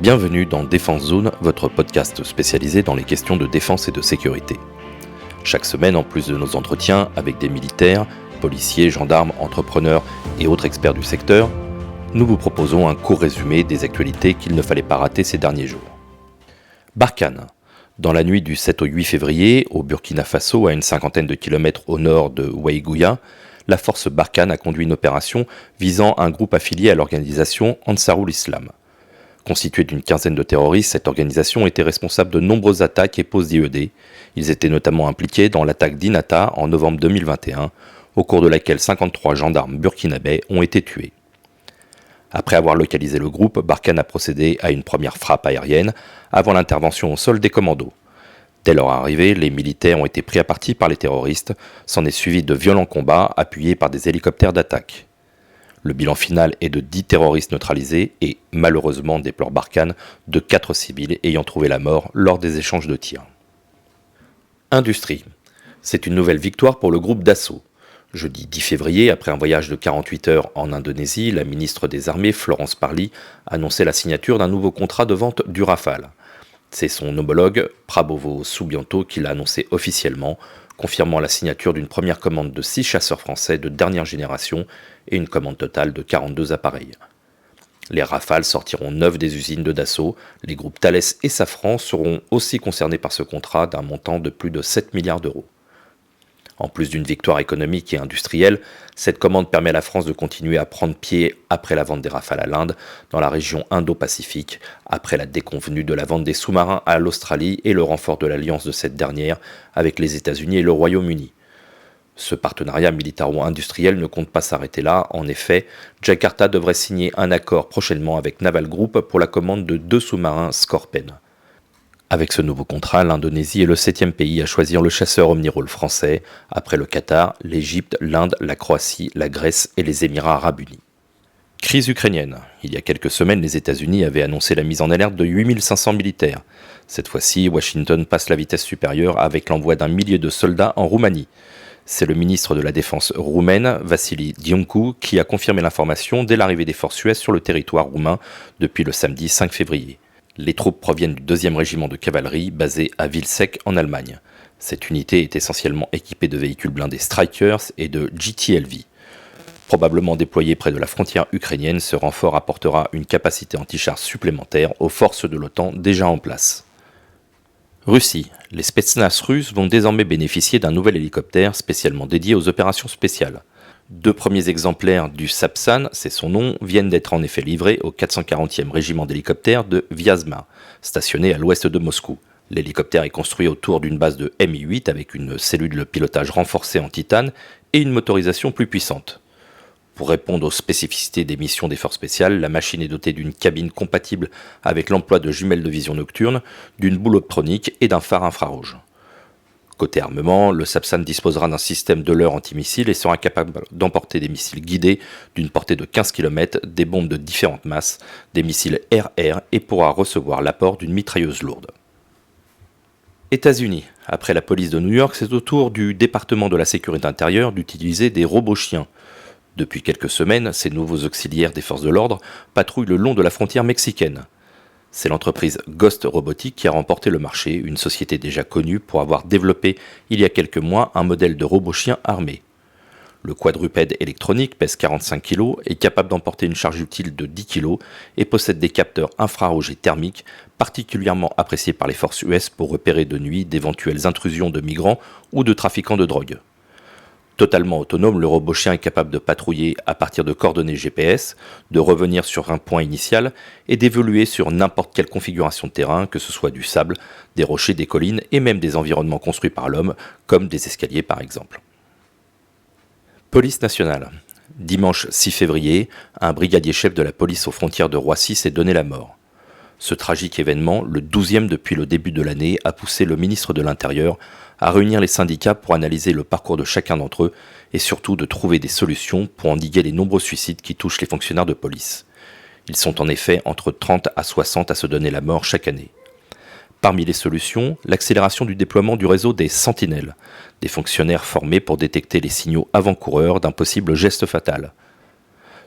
Bienvenue dans Défense Zone, votre podcast spécialisé dans les questions de défense et de sécurité. Chaque semaine, en plus de nos entretiens avec des militaires, policiers, gendarmes, entrepreneurs et autres experts du secteur, nous vous proposons un court résumé des actualités qu'il ne fallait pas rater ces derniers jours. Barkhane. Dans la nuit du 7 au 8 février, au Burkina Faso, à une cinquantaine de kilomètres au nord de Ouaïgouya, la force Barkhane a conduit une opération visant un groupe affilié à l'organisation Ansarul Islam. Constituée d'une quinzaine de terroristes, cette organisation était responsable de nombreuses attaques et poses d'IED. Ils étaient notamment impliqués dans l'attaque d'Inata en novembre 2021, au cours de laquelle 53 gendarmes burkinabés ont été tués. Après avoir localisé le groupe, Barkhane a procédé à une première frappe aérienne avant l'intervention au sol des commandos. Dès leur arrivée, les militaires ont été pris à partie par les terroristes, s'en est suivi de violents combats appuyés par des hélicoptères d'attaque. Le bilan final est de 10 terroristes neutralisés et, malheureusement, déplore Barkhane, de 4 civils ayant trouvé la mort lors des échanges de tirs. Industrie. C'est une nouvelle victoire pour le groupe Dassault. Jeudi 10 février, après un voyage de 48 heures en Indonésie, la ministre des Armées, Florence Parly, annonçait la signature d'un nouveau contrat de vente du Rafale. C'est son homologue, Prabowo Subianto, qui l'a annoncé officiellement, confirmant la signature d'une première commande de 6 chasseurs français de dernière génération et une commande totale de 42 appareils. Les Rafales sortiront 9 des usines de Dassault. Les groupes Thales et Safran seront aussi concernés par ce contrat d'un montant de plus de 7 milliards d'euros. En plus d'une victoire économique et industrielle, cette commande permet à la France de continuer à prendre pied après la vente des Rafales à l'Inde, dans la région Indo-Pacifique, après la déconvenue de la vente des sous-marins à l'Australie et le renfort de l'alliance de cette dernière avec les États-Unis et le Royaume-Uni. Ce partenariat militaro-industriel ne compte pas s'arrêter là. En effet, Jakarta devrait signer un accord prochainement avec Naval Group pour la commande de 2 sous-marins Scorpène. Avec ce nouveau contrat, l'Indonésie est le 7e pays à choisir le chasseur omnirôle français, après le Qatar, l'Égypte, l'Inde, la Croatie, la Grèce et les Émirats arabes unis. Crise ukrainienne. Il y a quelques semaines, les États-Unis avaient annoncé la mise en alerte de 8500 militaires. Cette fois-ci, Washington passe la vitesse supérieure avec l'envoi d'un millier de soldats en Roumanie. C'est le ministre de la Défense roumaine, Vasili Diancou, qui a confirmé l'information dès l'arrivée des forces US sur le territoire roumain depuis le samedi 5 février. Les troupes proviennent du 2e régiment de cavalerie basé à Vilsek en Allemagne. Cette unité est essentiellement équipée de véhicules blindés Strykers et de GTLV. Probablement déployé près de la frontière ukrainienne, ce renfort apportera une capacité anti-char supplémentaire aux forces de l'OTAN déjà en place. Russie. Les Spetsnaz russes vont désormais bénéficier d'un nouvel hélicoptère spécialement dédié aux opérations spéciales. 2 premiers exemplaires du Sapsan, c'est son nom, viennent d'être en effet livrés au 440e régiment d'hélicoptères de Vyazma, stationné à l'ouest de Moscou. L'hélicoptère est construit autour d'une base de Mi-8 avec une cellule de pilotage renforcée en titane et une motorisation plus puissante. Pour répondre aux spécificités des missions des forces spéciales, la machine est dotée d'une cabine compatible avec l'emploi de jumelles de vision nocturne, d'une boule optronique et d'un phare infrarouge. Côté armement, le Sapsan disposera d'un système de leurre antimissile et sera capable d'emporter des missiles guidés d'une portée de 15 km, des bombes de différentes masses, des missiles air-air et pourra recevoir l'apport d'une mitrailleuse lourde. États-Unis. Après la police de New York, c'est au tour du département de la sécurité intérieure d'utiliser des robots chiens. Depuis quelques semaines, ces nouveaux auxiliaires des forces de l'ordre patrouillent le long de la frontière mexicaine. C'est l'entreprise Ghost Robotics qui a remporté le marché, une société déjà connue pour avoir développé il y a quelques mois un modèle de robot chien armé. Le quadrupède électronique pèse 45 kg, est capable d'emporter une charge utile de 10 kg et possède des capteurs infrarouges et thermiques particulièrement appréciés par les forces US pour repérer de nuit d'éventuelles intrusions de migrants ou de trafiquants de drogue. Totalement autonome, le robot chien est capable de patrouiller à partir de coordonnées GPS, de revenir sur un point initial et d'évoluer sur n'importe quelle configuration de terrain, que ce soit du sable, des rochers, des collines et même des environnements construits par l'homme, comme des escaliers par exemple. Police nationale. Dimanche 6 février, un brigadier chef de la police aux frontières de Roissy s'est donné la mort. Ce tragique événement, le 12e depuis le début de l'année, a poussé le ministre de l'Intérieur à réunir les syndicats pour analyser le parcours de chacun d'entre eux et surtout de trouver des solutions pour endiguer les nombreux suicides qui touchent les fonctionnaires de police. Ils sont en effet entre 30 à 60 à se donner la mort chaque année. Parmi les solutions, l'accélération du déploiement du réseau des sentinelles, des fonctionnaires formés pour détecter les signaux avant-coureurs d'un possible geste fatal.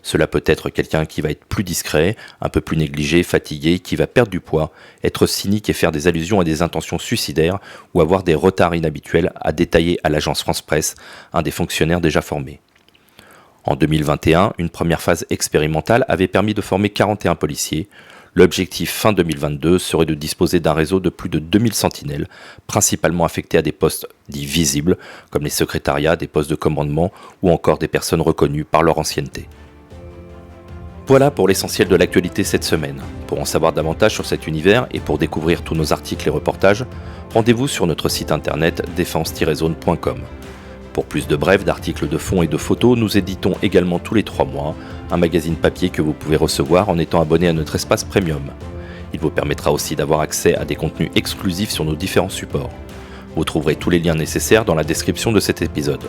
Cela peut être quelqu'un qui va être plus discret, un peu plus négligé, fatigué, qui va perdre du poids, être cynique et faire des allusions à des intentions suicidaires ou avoir des retards inhabituels, a détaillé à l'agence France Presse un des fonctionnaires déjà formés. En 2021, une première phase expérimentale avait permis de former 41 policiers. L'objectif fin 2022 serait de disposer d'un réseau de plus de 2000 sentinelles, principalement affectés à des postes dits visibles, comme les secrétariats, des postes de commandement ou encore des personnes reconnues par leur ancienneté. Voilà pour l'essentiel de l'actualité cette semaine. Pour en savoir davantage sur cet univers et pour découvrir tous nos articles et reportages, rendez-vous sur notre site internet défense-zone.com. Pour plus de brefs, d'articles de fond et de photos, nous éditons également tous les 3 mois un magazine papier que vous pouvez recevoir en étant abonné à notre espace premium. Il vous permettra aussi d'avoir accès à des contenus exclusifs sur nos différents supports. Vous trouverez tous les liens nécessaires dans la description de cet épisode.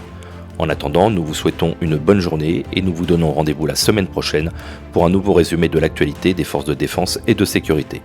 En attendant, nous vous souhaitons une bonne journée et nous vous donnons rendez-vous la semaine prochaine pour un nouveau résumé de l'actualité des forces de défense et de sécurité.